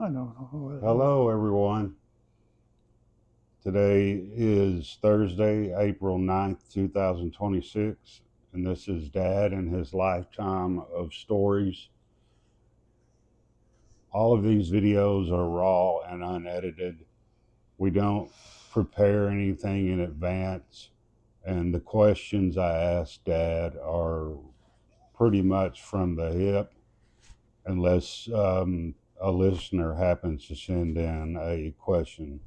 I don't know who it is. Hello, everyone. Today is Thursday, April 9th, 2026, and this is Dad and his lifetime of stories. All of these videos are raw and unedited. We don't prepare anything in advance, and the questions I ask Dad are pretty much from the hip, unless a listener happens to send in a question.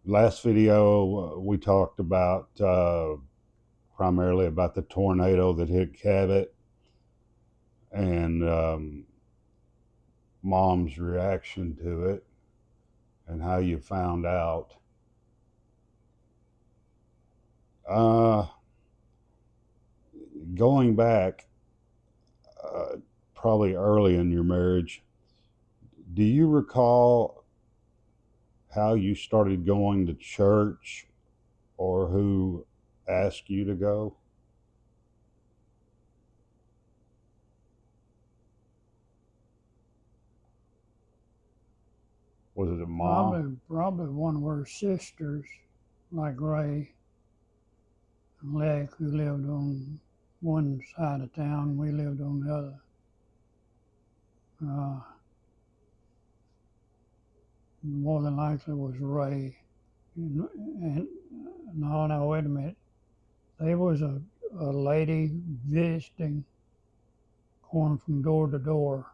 Last video, we talked about primarily about the tornado that hit Cabot and Mom's reaction to it and how you found out. Uh, Going back, uh, probably early in your marriage, do you recall how you started going to church or who asked you to go? Was it a mom? Probably one of her sisters, like Ray and Leck, who lived on one side of town. We lived on the other. Uh, More than likely was Ray. And no, wait a minute. There was a lady visiting, going from door to door,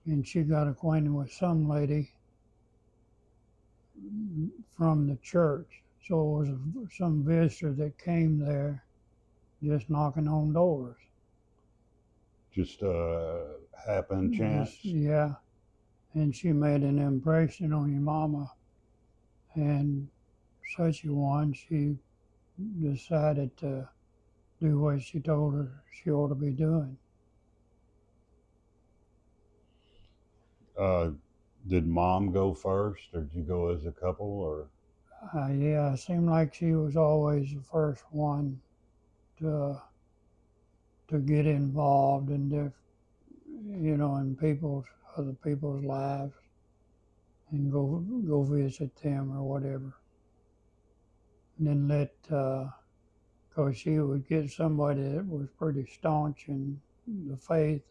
and she got acquainted with some lady from the church. So it was some visitor that came there just knocking on doors. Just happened chance? Yeah. And she made an impression on your mama. And such a one, she decided to do what she told her she ought to be doing. Did Mom go first, or did you go as a couple, or? Yeah, it seemed like she was always the first one to get involved in in other people's lives and go visit them or whatever. And then because she would get somebody that was pretty staunch in the faith,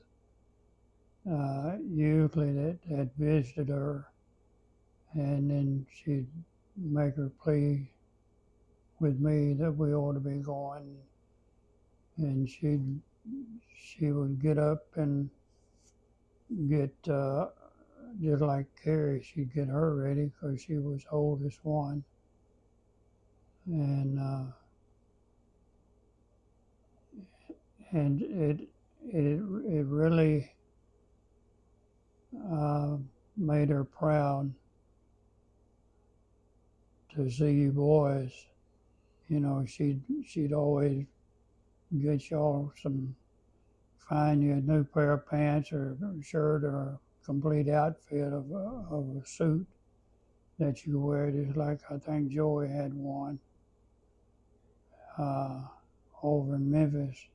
usually that had visited her, and then she'd make her plea with me that we ought to be going, and she would get up and get just like Carrie, she'd get her ready because she was the oldest one, and it really made her proud to see you boys. You know, she'd always get y'all find you a new pair of pants or a shirt or a complete outfit of a suit that you wear, just like I think Joey had one over in Memphis.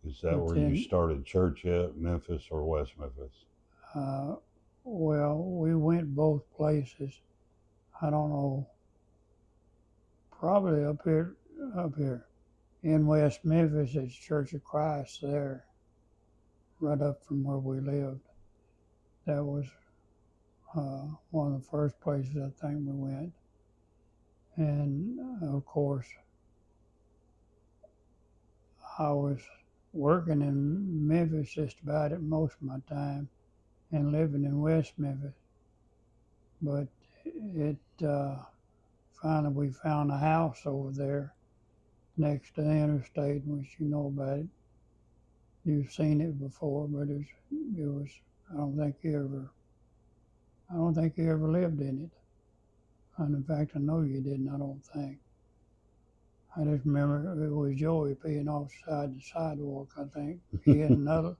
Is that where you started church at, Memphis or West Memphis? Well, we went both places. I don't know. Probably up here. In West Memphis, it's Church of Christ there, right up from where we lived. That was one of the first places I think we went. And of course, I was working in Memphis just about it most of my time and living in West Memphis. But it finally we found a house over there next to the interstate, which you know about it. You've seen it before, but it was I don't think you ever lived in it. And in fact, I know you didn't, I don't think. I just remember it was Joey peeing offside the sidewalk, I think. He and another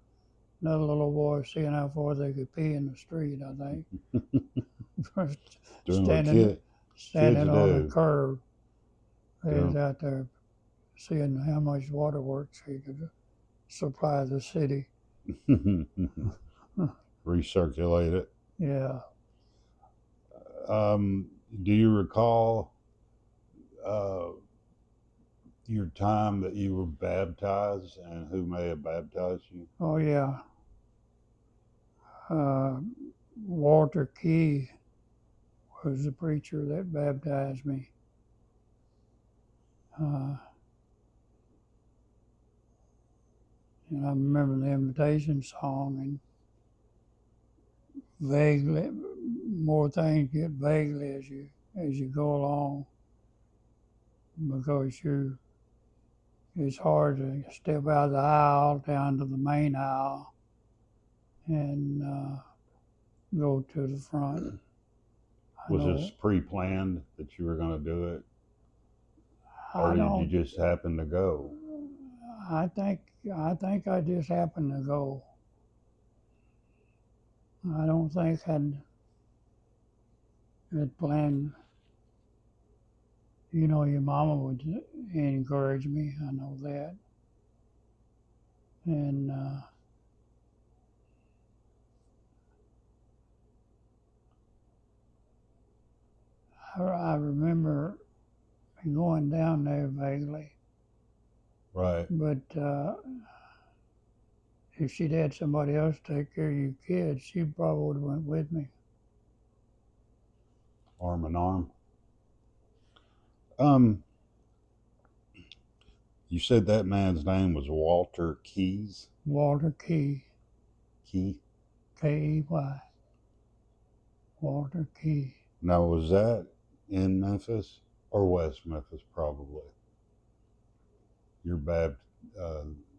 little boy seeing how far they could pee in the street, I think. standing on the curb. They was out there seeing how much waterworks he could supply the city. Recirculate it. Yeah. Do you recall your time that you were baptized and who may have baptized you? Oh, yeah. Walter Key was the preacher that baptized me. And I remember the invitation song, and vaguely, more things get vaguely as you go along, because it's hard to step out of the aisle down to the main aisle and go to the front. Was this pre-planned that you were going to do it, or I did you don't. just happen to go? I think I just happened to go. I don't think I'd planned. You know, your mama would encourage me. I know that, and I remember going down there vaguely. Right. But if she'd had somebody else take care of your kids, she probably would have went with me. Arm in arm. You said that man's name was Walter Keys? Walter Key. Key? Key. Walter Key. Now, was that in Memphis or West Memphis, probably?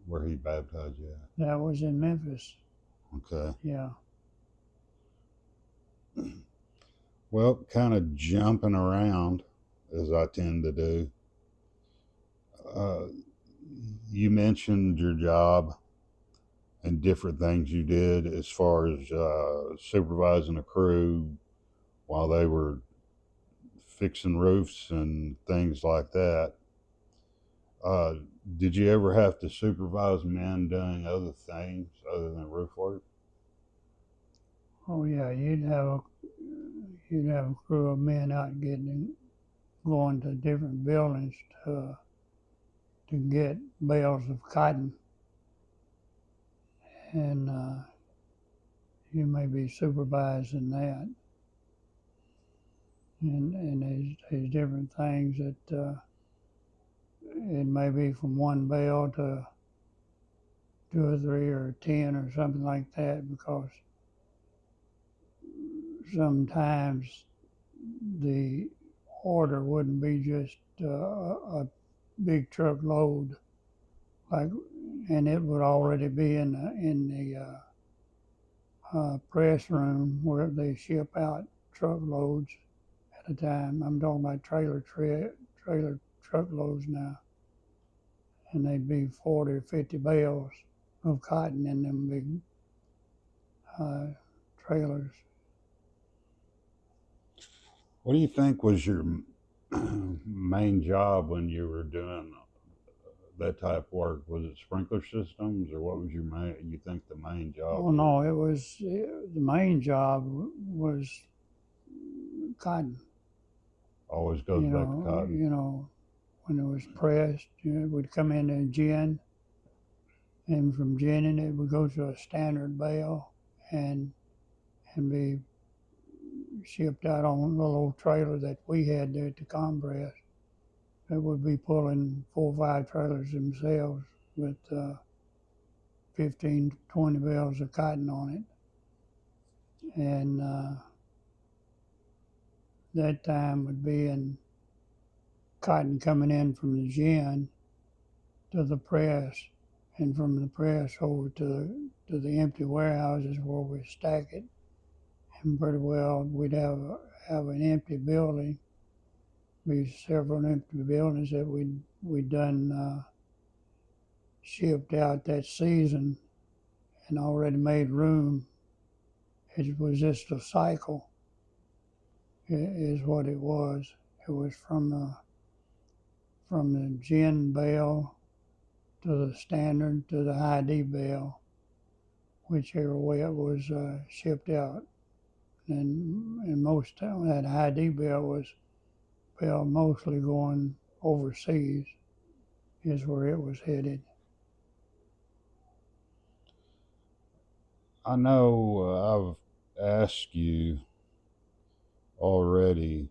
Where he baptized you at? That was in Memphis. Okay. Yeah. Well, kind of jumping around as I tend to do. You mentioned your job and different things you did as far as supervising a crew while they were fixing roofs and things like that. Did you ever have to supervise men doing other things other than roof work? Oh yeah. You'd have a crew of men out going to different buildings to get bales of cotton, and you may be supervising that. And there's different things that it may be from one bale to 2 or 3 or 10 or something like that, because sometimes the order wouldn't be just a big truckload, and it would already be in the press room where they ship out truckloads at a time. I'm talking about trailer truckloads now, and they'd be 40 or 50 bales of cotton in them big trailers. What do you think was your main job when you were doing that type of work? Was it sprinkler systems, or what was you think the main job Oh was? no, the main job was cotton. Always goes back to cotton. You know, when it was pressed, it would come in a gin, and from ginning it would go to a standard bale and be shipped out on a little old trailer that we had there at the compress. It would be pulling 4 or 5 trailers themselves with 15 to 20 bales of cotton on it. And that time would be in cotton coming in from the gin to the press, and from the press over to the empty warehouses where we stack it. And pretty well we'd have an empty building, be several empty buildings that we'd done shipped out that season and already made room. It was just a cycle, is what it was. It was from the gin bale to the standard to the high D bale, whichever way it was shipped out. And most time that ID belt mostly going overseas is where it was headed. I know I've asked you already,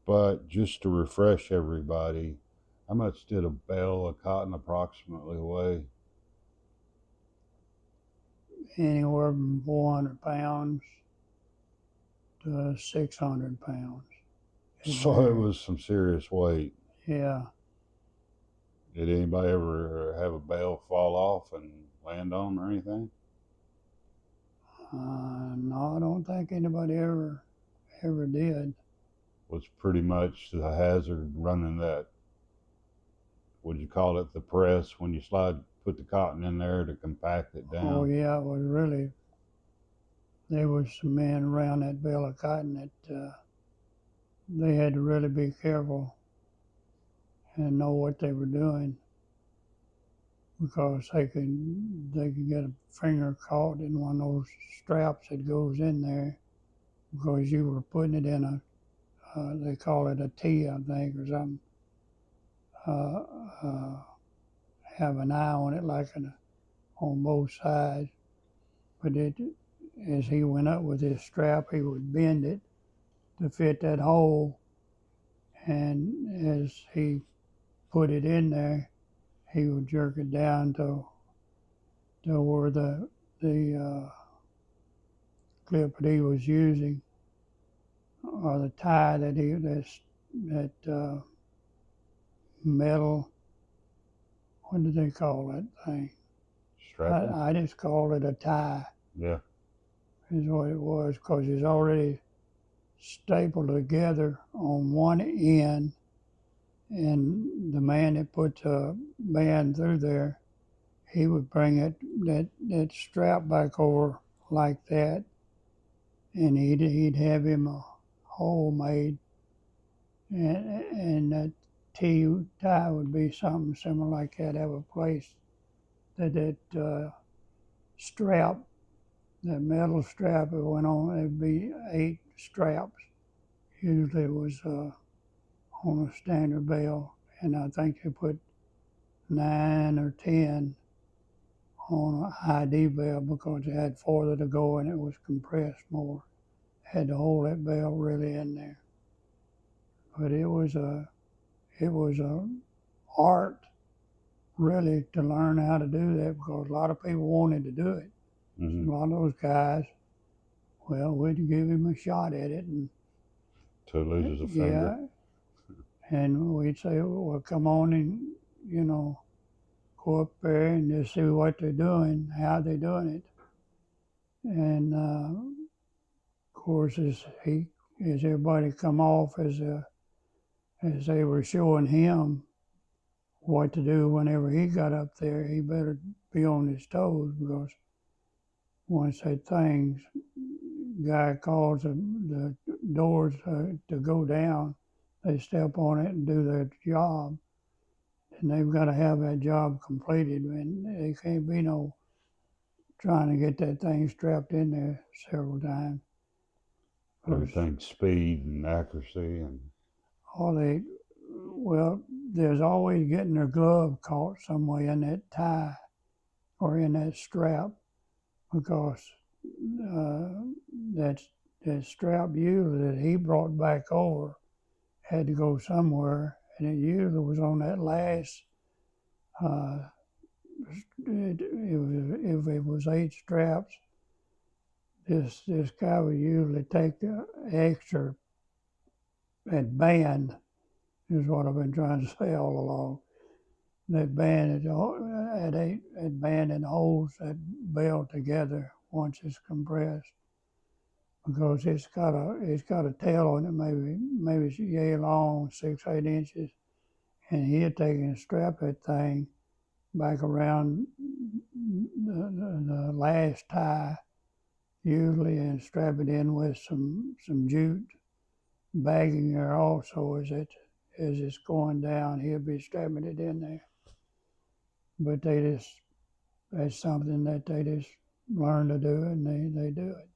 but just to refresh everybody, how much did a bale of cotton approximately weigh? Anywhere from 400 pounds to 600 pounds. So it was some serious weight. Yeah. Did anybody ever have a bale fall off and land on them or anything? No, I don't think anybody ever did. Was pretty much the hazard running that, would you call it, the press, when you put the cotton in there to compact it down? Oh yeah, it was really. There was some men around that bale of cotton that they had to really be careful and know what they were doing, because they could get a finger caught in one of those straps that goes in there, because you were putting it in a they call it a T, I think, or something. Have an eye on it on both sides, but as he went up with his strap, he would bend it to fit that hole, and as he put it in there, he would jerk it down to where the clip that he was using, or the tie that metal. What did they call that thing? Strapping? I just called it a tie. Yeah. Is what it was, because it's already stapled together on one end, and the man that put the band through there, he would bring that strap back over like that, and he'd have him a hole made, and that T tie would be something similar like that. Have a place that strap, that metal strap, it went on. It'd be 8 straps. Usually it was on a standard bale, and I think they put 9 or 10 on an ID bale, because it had farther to go and it was compressed more. Had to hold that bale really in there. But it was a art really to learn how to do that, because a lot of people wanted to do it. Mm-hmm. A lot of those guys, well, we'd give him a shot at it, and To lose a finger. yeah, and we'd say, well, come on and go up there and just see what they're doing, how they're doing it. And of course, as everybody come off, as they were showing him what to do whenever he got up there, he better be on his toes, because once that guy calls the doors to go down, they step on it and do their job, and they've got to have that job completed, and they can't be no trying to get that thing strapped in there several times. Everything speed and accuracy and Well, there's always getting their glove caught somewhere in that tie or in that strap, because that strap usually that he brought back over had to go somewhere, and it usually was on that last. If it was 8 straps, this guy would usually take the extra at band, is what I've been trying to say all along. That band at band and holds that belt together once it's compressed, because it's got a tail on it, maybe it's yay long, 6-8 inches, and he'll take and strap that thing back around the last tie usually, and strap it in with some jute bagging there also. As it's going down, he'll be strapping it in there. But they just it's something that they just learn to do, and they do it.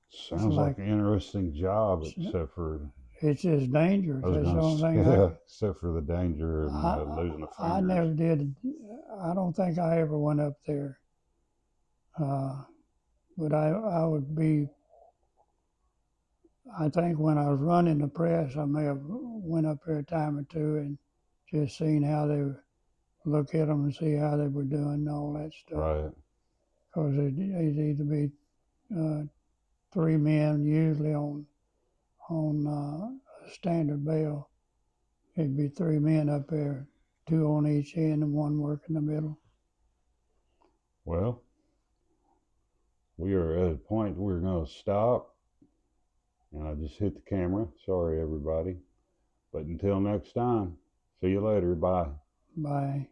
Sounds like like- an interesting job, It's- except for It's just dangerous. I was That's the gonna only say, thing. yeah, except for the danger and I, losing a I finger. never did. I don't think I ever went up there. But I would be. I think when I was running the press, I may have went up there a time or two and just seen how they look at them and see how they were doing and all that stuff. Right. Because it'd either be 3 men usually on a standard bale. It'd be 3 men up there, 2 on each end and 1 working the middle. Well, we are at a point we're going to stop. And I just hit the camera. Sorry, everybody. But until next time, see you later. Bye. By